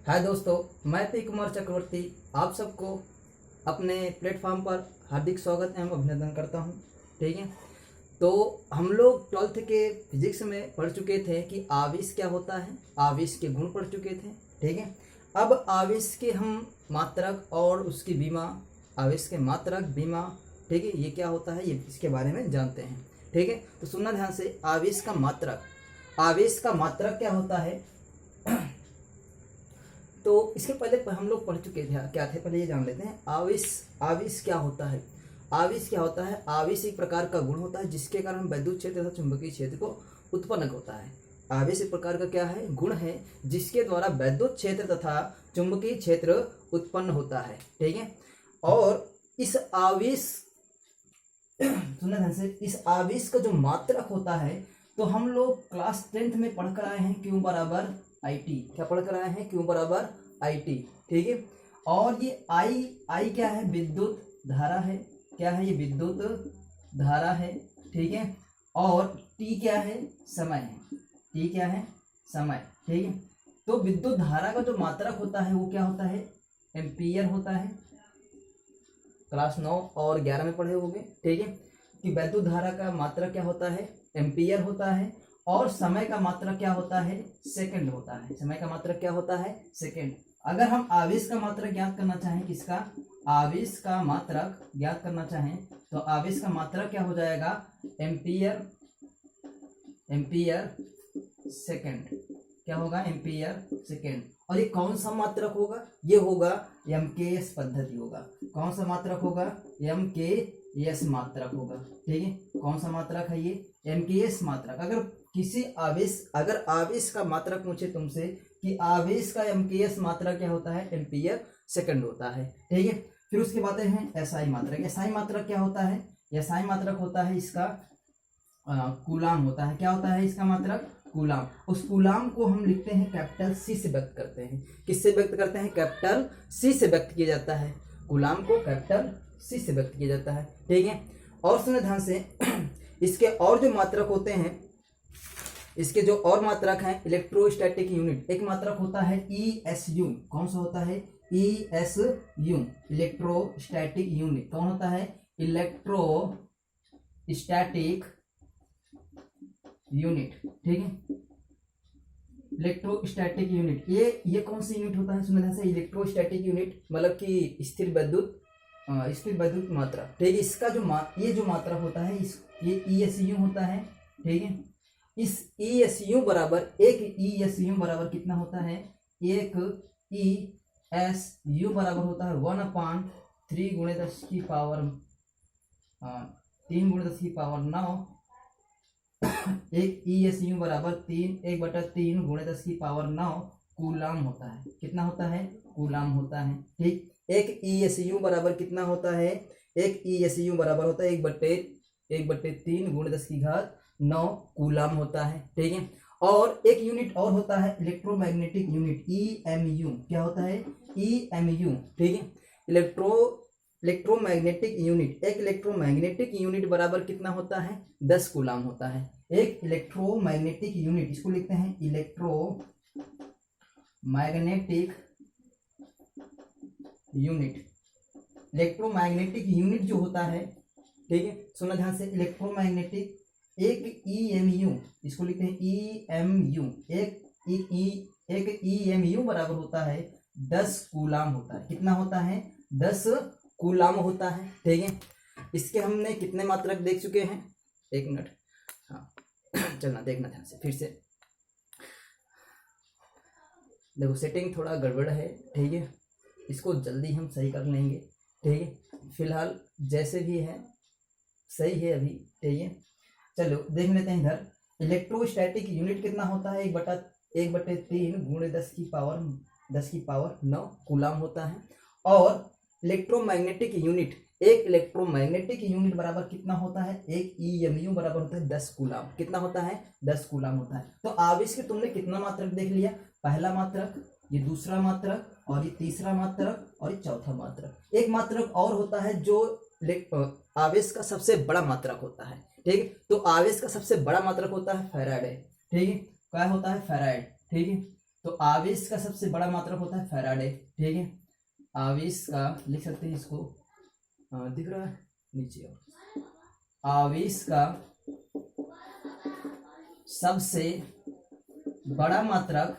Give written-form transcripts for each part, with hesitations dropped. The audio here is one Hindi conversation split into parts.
हाय दोस्तों, मैं पी कुमार चक्रवर्ती आप सबको अपने प्लेटफॉर्म पर हार्दिक स्वागत एवं अभिनंदन करता हूं। ठीक है, तो हम लोग 12th के फिजिक्स में पढ़ चुके थे कि आवेश क्या होता है, आवेश के गुण पढ़ चुके थे। ठीक है, अब आवेश के हम मात्रक और उसकी बीमा, आवेश के मात्रक बीमा, ठीक है, ये क्या होता है, ये इसके बारे में जानते हैं। ठीक है, तो सुनना ध्यान से। आवेश का मात्रक, आवेश का मात्रक क्या होता है, तो इसके पहले हम लोग पढ़ चुके थे, क्या थे, पहले ये जान लेते हैं। आवेश, आवेश क्या होता है। आवेश क्या होता है, आवेश एक प्रकार का गुण होता है जिसके कारण विद्युत क्षेत्र तथा चुंबकीय क्षेत्र को उत्पन्न होता है। आवेश एक प्रकार का क्या है, गुण है जिसके द्वारा विद्युत क्षेत्र तथा चुंबकीय क्षेत्र उत्पन्न होता है। ठीक है, और इस आवेश सुनना ध्यान से, इस आवेश का जो मात्रक होता है, तो हम लोग क्लास 10th में पढ़ कर आए हैं Q बराबर आई टी। क्या पढ़ कर आए हैं, Q बराबर आई टी। ठीक है, और ये आई क्या है, विद्युत धारा है। क्या है, ये विद्युत धारा है। ठीक है, और टी क्या है, समय है। टी क्या है, समय। ठीक है, तो विद्युत धारा का जो मात्रक होता है वो क्या होता है, एम्पियर होता है। क्लास 9 और 11 में पढ़े होंगे। ठीक है, कि विद्युत धारा का मात्रक क्या होता है, एम्पियर होता है, और समय का मात्रक क्या होता है, सेकंड होता है। समय का मात्रक क्या होता है, सेकंड। अगर हम आवेश का मात्रक ज्ञात करना चाहें, किसका, आवेश का मात्रक ज्ञात करना चाहें, तो आवेश का मात्रक क्या हो जाएगा, एम्पियर, एम्पियर सेकंड। क्या होगा, एम्पियर सेकंड। और ये कौन सा मात्रक होगा, ये होगा एमकेएस पद्धति होगा। कौन सा मात्रक होगा, एमकेएस मात्रक होगा। ठीक है, कौन सा मात्रक है ये, एमकेएस मात्रक। अगर किसी आवेश, अगर आवेश का मात्रक पूछे तुमसे कि आवेश का एमकेएस मात्रक क्या होता है, एम्पियर सेकंड होता है। ठीक है, फिर उसके बाद हैं एसआई मात्रक। एसआई मात्रक क्या होता है, एसआई मात्रक होता है इसका कूलाम होता है। क्या होता है इसका मात्रक, कूलाम। उस कूलाम को हम लिखते हैं कैपिटल सी से व्यक्त करते हैं। किससे व्यक्त करते हैं, कैपिटल सी से व्यक्त किया जाता है। कूलाम को कैपिटल सी से व्यक्त किया जाता है। ठीक है, और सुने ध्यान से, इसके और जो मात्रक होते हैं, इसके जो और मात्रक हैं, इलेक्ट्रोस्टैटिक यूनिट। एक मात्रक होता है ESU। कौन सा होता है, ESU, इलेक्ट्रोस्टैटिक यूनिट। कौन होता है, इलेक्ट्रोस्टैटिक यूनिट। ठीक है, इलेक्ट्रोस्टैटिक यूनिट, ये कौन सी यूनिट होता है, सुनने से, इलेक्ट्रोस्टैटिक यूनिट मतलब कि स्थिर विद्युत, स्थिर विद्युत मात्रा। ठीक है, इसका जो ये जो मात्रा होता है, ये ESU होता है। ठीक है, इस ESU बराबर, एक ESU बराबर कितना होता है, एक ESU बराबर होता है 1/3 × 10⁻9। एक ESU बराबर 1/3 × 10⁻9 कूलाम होता है। कितना होता है, कूलाम होता है। ठीक, एक ESU बराबर कितना होता है, एक ESU बराबर होता है 1/3 × 10⁹ कूलाम होता है। ठीक है, और एक यूनिट और होता है इलेक्ट्रोमैग्नेटिक यूनिट, EMU। क्या होता है, EMU। ठीक है, इलेक्ट्रोमैग्नेटिक यूनिट, एक इलेक्ट्रोमैग्नेटिक यूनिट बराबर कितना होता है, 10 कूलाम होता है। एक इलेक्ट्रोमैग्नेटिक यूनिट, इसको लिखते हैं इलेक्ट्रोमैग्नेटिक यूनिट। इलेक्ट्रोमैग्नेटिक यूनिट जो होता है, ठीक है, सुनना ध्यान से, इलेक्ट्रोमैग्नेटिक, एक EMU, इसको लिखते हैं EMU। एक EMU बराबर होता है 10 कूलाम होता है। कितना होता है, 10 कूलाम होता है। ठीक है, इसके हमने कितने मात्रक देख चुके हैं, एक मिनट, हाँ चलना देखना ध्यान से फिर से। देखो सेटिंग थोड़ा गड़बड़ है। ठीक है, इसको जल्दी हम सही कर लेंगे। ठीक है, फिलहाल जैसे भी है सही है अभी। ठीक है, चलो देख लेते हैं इधर। इलेक्ट्रोस्टैटिक यूनिट कितना होता है, 1/3 × 10⁻9 कूलाम होता है। और इलेक्ट्रोमैग्नेटिक यूनिट, एक इलेक्ट्रोमैग्नेटिक यूनिट बराबर कितना होता है, एक EMU बराबर होता है 10 कूलाम। कितना होता है, 10 कूलाम होता है। तो आवेश के तुमने कितना मात्रक देख लिया, पहला मात्रक, ये दूसरा मात्रक, और ये तीसरा मात्रक, और ये चौथा मात्रक। एक मात्रक और होता है जो आवेश का सबसे बड़ा मात्रक होता है। ठीक है, तो आवेश का सबसे बड़ा मात्रक होता है फैराड है। ठीक है, क्या होता है, फैराड। ठीक है, तो आवेश का सबसे बड़ा मात्रक होता है फैराडे, ठीक है। आवेश का लिख सकते हैं इसको, दिख रहा है नीचे, आवेश का सबसे बड़ा मात्रक,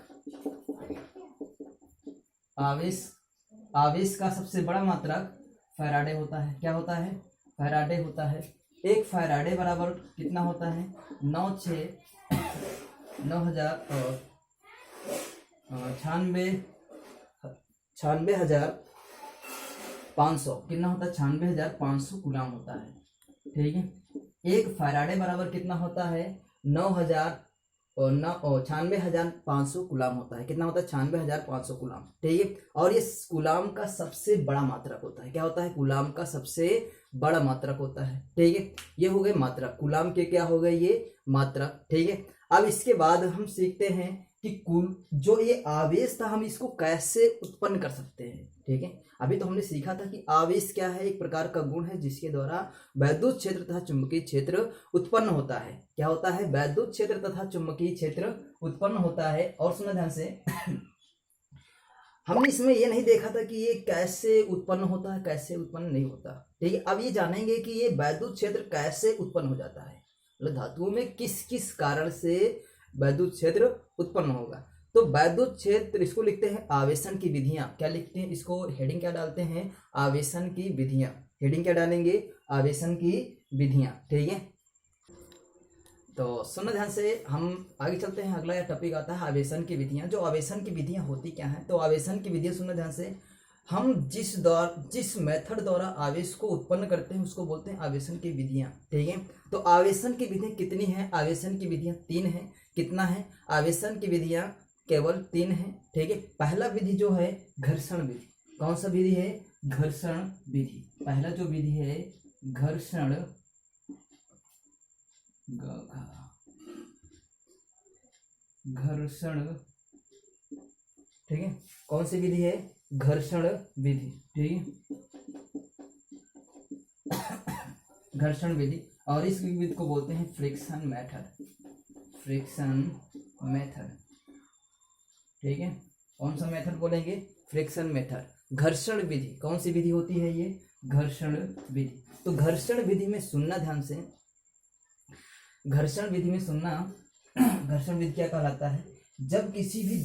आवेश का सबसे बड़ा मात्रक फैराडे होता है। क्या होता है? फैराडे होता है। एक फैराडे बराबर कितना होता है? 96,500 कितना होता है? 96,500 कूलाम होता है, ठीक है। एक फैराडे बराबर कितना होता है? 96,500 कूलाम होता है। कितना होता है? 96,500 कूलाम, ठीक है। और ये कूलाम का सबसे बड़ा मात्रक होता है। क्या होता है? कूलाम का सबसे बड़ा मात्रक होता है, ठीक है। ये हो गए मात्रक, कूलाम के क्या हो गए? ये मात्रक, ठीक है। अब इसके बाद हम सीखते हैं कि जो ये आवेश था हम इसको कैसे उत्पन्न कर सकते हैं, ठीक है। अभी तो हमने सीखा था कि आवेश क्या है, एक प्रकार का गुण है जिसके द्वारा वैद्युत क्षेत्र तथा चुंबकीय क्षेत्र उत्पन्न होता है। क्या होता है? वैद्युत क्षेत्र तथा चुंबकीय क्षेत्र उत्पन्न होता है। और सुना ध्यान से हमने इसमें ये नहीं देखा था कि ये कैसे उत्पन्न होता है, कैसे उत्पन्न नहीं होता, ठीक है। अब ये जानेंगे कि ये वैद्युत क्षेत्र कैसे उत्पन्न हो जाता है, मतलब धातुओं में किस किस कारण से वैद्युत क्षेत्र उत्पन्न होगा। तो वैद्युत क्षेत्र, इसको लिखते हैं आवेशन की विधियां। क्या लिखते हैं इसको? हेडिंग क्या डालते हैं? आवेशन की विधियां। हेडिंग क्या डालेंगे? आवेशन की विधियां, ठीक है। तो सुनो ध्यान से, हम आगे चलते हैं। अगला टॉपिक आता है आवेशन की विधियां। जो आवेशन की विधियां होती क्या हैं? तो आवेशन की विधियां सुनो ध्यान से, हम जिस मेथड द्वारा आवेश को उत्पन्न करते हैं उसको बोलते हैं आवेशन की विधियां, ठीक है। तो आवेशन की विधियां कितनी हैं? आवेशन की विधियां 3 हैं। कितना है? आवेशन की विधियां केवल 3 हैं, ठीक है। पहला विधि जो है घर्षण विधि। कौन सा विधि है? घर्षण विधि। पहला जो विधि है घर्षण, घर्षण, ठीक है। कौन सी विधि है? घर्षण विधि, ठीक है। घर्षण विधि। और इस विधि को बोलते हैं फ्रिक्शन मेथड, फ्रिक्शन मेथड, ठीक है। कौन सा मेथड बोलेंगे? Friction method. घर्षण विधि कौन सी विधि होती है? ये घर्षण विधि। तो घर्षण विधि में सुनना ध्यान से, घर्षण विधि में सुनना, घर्षण विधि क्या कहलाता है? जब किसी भी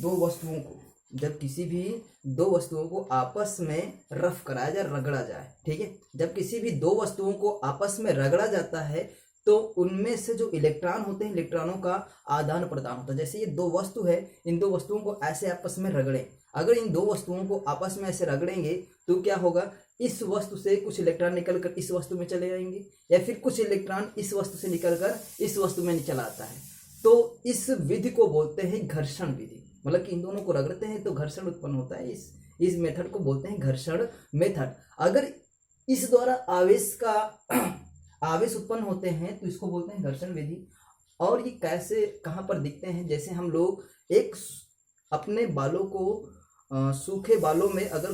दो वस्तुओं को आपस में रफ कराया जाए, रगड़ा जाए, ठीक है। जब किसी भी दो वस्तुओं को आपस में रगड़ा जाता है तो उनमें से जो इलेक्ट्रॉन होते हैं, इलेक्ट्रॉनों का आदान प्रदान होता है। जैसे ये दो वस्तु है, इन दो वस्तुओं को ऐसे आपस में रगड़ें, अगर इन दो वस्तुओं को आपस में ऐसे रगड़ेंगे तो क्या होगा? इस वस्तु से कुछ इलेक्ट्रॉन निकलकर इस वस्तु में चले जाएंगे, या फिर कुछ इलेक्ट्रॉन इस वस्तु से निकलकर इस वस्तु में चला आता है। तो इस विधि को बोलते हैं घर्षण विधि। मतलब कि इन दोनों को रगड़ते हैं तो घर्षण उत्पन्न होता है। इस मेथड को बोलते हैं घर्षण मेथड। अगर इस द्वारा आवेश उत्पन्न होते हैं तो इसको बोलते हैं घर्षण विधि। और ये कैसे, कहाँ पर दिखते हैं? जैसे हम लोग एक अपने बालों को, सूखे बालों में अगर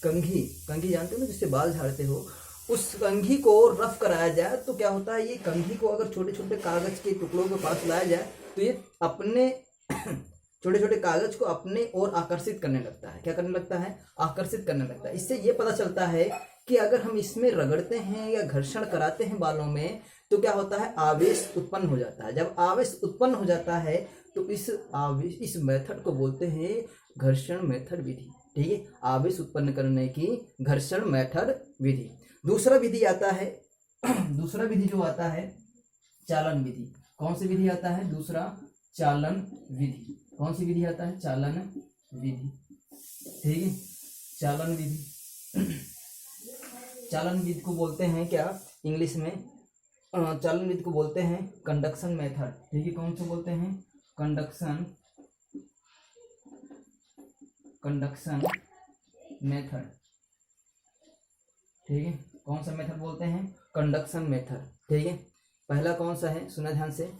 कंघी जानते हो ना, जिससे बाल झाड़ते हो, उस कंघी को रफ कराया जाए तो क्या होता है? ये कंघी को अगर छोटे छोटे कागज के टुकड़ों के पास लाया जाए तो ये अपने छोटे छोटे कागज को अपने ओर आकर्षित करने लगता है। क्या करने लगता है? आकर्षित करने लगता है। इससे ये पता चलता है कि अगर हम इसमें रगड़ते हैं या घर्षण कराते हैं बालों में तो क्या होता है? आवेश उत्पन्न हो जाता है। जब आवेश उत्पन्न हो जाता है तो इस मेथड को बोलते हैं घर्षण मेथड विधि, ठीक है। आवेश उत्पन्न करने की घर्षण मेथड विधि। दूसरा विधि आता है, दूसरा विधि जो आता है चालन विधि। कौन सी विधि आता है? दूसरा चालन विधि। कौन सी विधि आता है? चालन विधि, ठीक है। चालन विधि, चालन विधि को बोलते हैं क्या इंग्लिश में? चालन विधि को बोलते हैं कंडक्शन मेथड, ठीक है। कौन सा बोलते हैं? कंडक्शन मेथड, ठीक है। कौन सा मेथड बोलते हैं? कंडक्शन मेथड, ठीक है। पहला कौन सा है? सुना ध्यान से,